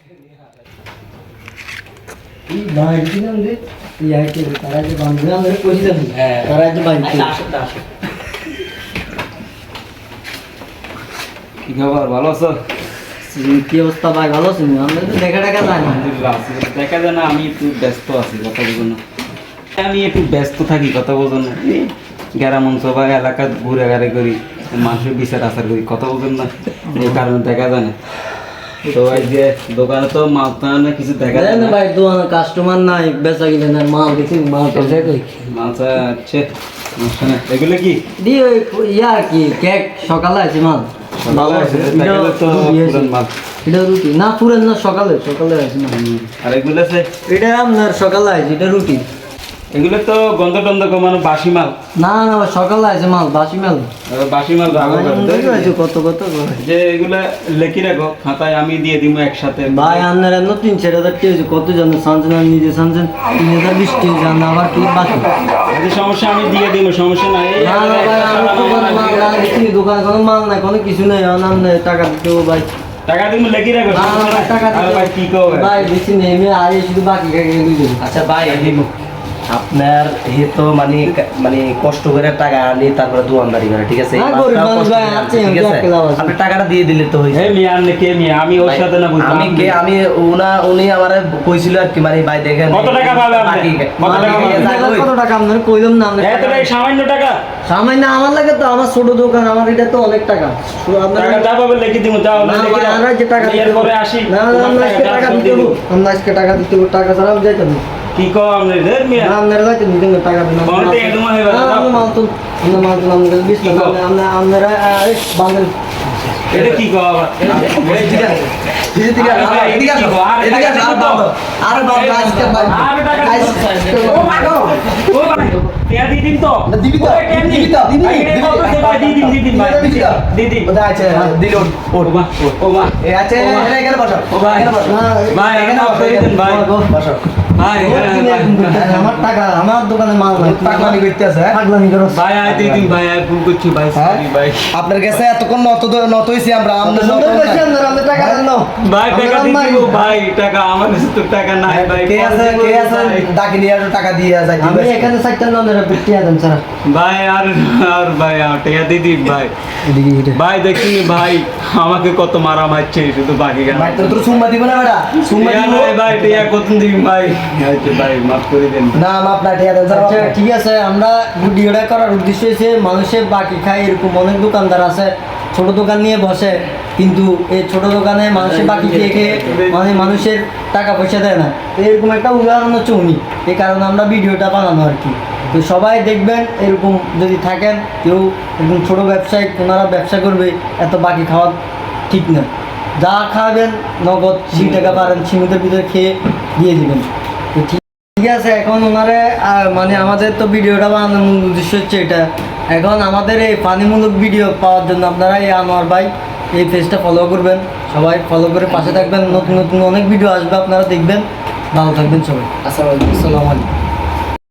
কি খবর, ভালো আছো? কি অবস্থা ভাই? ভালো আছি? দেখা টাকা যায় না। দেখা যায় না, আমি একটু ব্যস্ত আছি, কথা বলবো না। আমি একটু ব্যস্ত থাকি, কথা বলবো না। গ্রাম অঞ্চল বা এলাকা ঘুরে ঘাড়ে করি, মানুষের বিচার আচার করি, কথা বলবেন না, এই কারণে দেখা যায় না। তো এই যে দোকানে তো মাল তো কিছু দেখা যায় না ভাই, দোকানে কাস্টমার নাই, বেচা কিনে না, মাল দেখি মাল মালটা হচ্ছে এগুলো কি ইয়া কি কেক সকালে আছে মাল এটা রুটি না, পুরেন না, সকালে সকালে আছে না। আর এগুলো আছে এটা আপনার সকালে আছে, এটা রুটি। এগুলো তো গন্ধ টন্ধ কমানো বাসি মাল। না না, সকালে আছে মাল, বাসি মাল। বাসি মাল কত কত যে এগুলা লেখি রাখো খাতায়, আমি দিয়ে দিব একসাথে। ভাই আপনার এমন 3-4 হাজার টাকা কত জানেন? সানছেন আর নিজে সানছেন 3020 টাকা জান, আবার কি বাকি সমস্যা, আমি দিয়ে দিব, সমস্যা নাই। দোকানে কোনো মাল নাই, কোনো কিছু নেই, টাকা দিতে ভাই, টাকা দিব, লেখি রাখো। টাকা ভাই কি কো ভাই, বেশি নেই, আমি আগে শুধু বাকি আচ্ছা ভাই, আপনার হে তো মানে মানে কষ্ট করে টাকা আনি তারপরে দোকানদারি করে, ঠিক আছে? আপনি টাকাটা দিয়ে দিলে তো হয়েছে। আমি ওর সাথে না বুঝলাম, আমি উনি আমার কইছিল আর কি, মানে ভাই দেখেন কত টাকা পাবে আপনি, কত টাকা আপনার কইলাম না, সামান্য টাকা। সামান্য আমার লাগে তো, আমার ছোট দোকান, আমার এটা তো অনেক টাকা। যা পাবে লিখে দিব, যাও আমরা যে টাকা পরে আসি, টাকা দিতে হবে, আমরা আজকে টাকা দিতে হবে, টাকা ছাড়া আমি যাইতাম না। কি কম আপনার যাইতে নিতেন টাকা দিন, আপনারা বাঙালি এটা কি কো আবার আমার টাকা, আমার দোকানে মাল নাই, পাগলামি করতেছে, পাগলামি করো ভাই। আই দিন ভাই, আই ভুল করছি ভাই, সরি ভাই। আপনার কাছে এতক্ষণ নত হইছি আমরা, আমরা টাকা দেন ভাই, টাকা দিতে ভাই, টাকা আমার কাছে তো টাকা নাই ভাই। কে আছে ডাকি নিয়ে টাকা দিয়ে যায়। আমি এখানে সাইকেল না মেরে পিটিয়া দেন স্যার ভাই। আর ভাই আমার টাকা দিয়ে দিন ভাই। ভাই দেখি ভাই, আমাকে কত মারা মারছে, শুধু বাকি কেন ভাই? তোর সুম্মা দিব না বেটা, সুম্মা দিব ভাই। টাকা কত দিন ভাই? আচ্ছা ভাই, মাফ করে দেন। না, মাপ না, টাকা দেন স্যার। আচ্ছা ঠিক আছে, আমরা ভিডিওটা করার উদ্দেশ্য হয়েছে মানুষের বাকি খায়, এরকম অনেক দোকানদার আছে ছোট দোকান নিয়ে বসে, কিন্তু এই ছোট দোকানে মানুষের বাকি খেয়ে খেয়ে মানে মানুষের টাকা পয়সা দেয় না। এরকম একটা উদাহরণ হচ্ছে উনি, এই কারণে আমরা ভিডিওটা বানানো আর কি। তো সবাই দেখবেন, এরকম যদি থাকেন কেউ একদম ছোটো ব্যবসায়ী, ওনারা ব্যবসা করবে, এত বাকি খাওয়া ঠিক না। যা খাবেন নগদ 20 টাকা পারেন সীমিতের ভিতরে খেয়ে দিয়ে দেবেন। তো ঠিক আছে, এখন ওনারে মানে আমাদের তো ভিডিওটা বানানোর মূল উদ্দেশ্য হচ্ছে এটা। এখন আমাদের এই পানিমূলক ভিডিও পাওয়ার জন্য আপনারা এই আনোয়ার ভাই এই পেজটা ফলো করবেন, সবাই ফলো করে পাশে থাকবেন। নতুন নতুন অনেক ভিডিও আসবে, আপনারা দেখবেন। ভালো থাকবেন সবাই। আসসালামু আলাইকুম।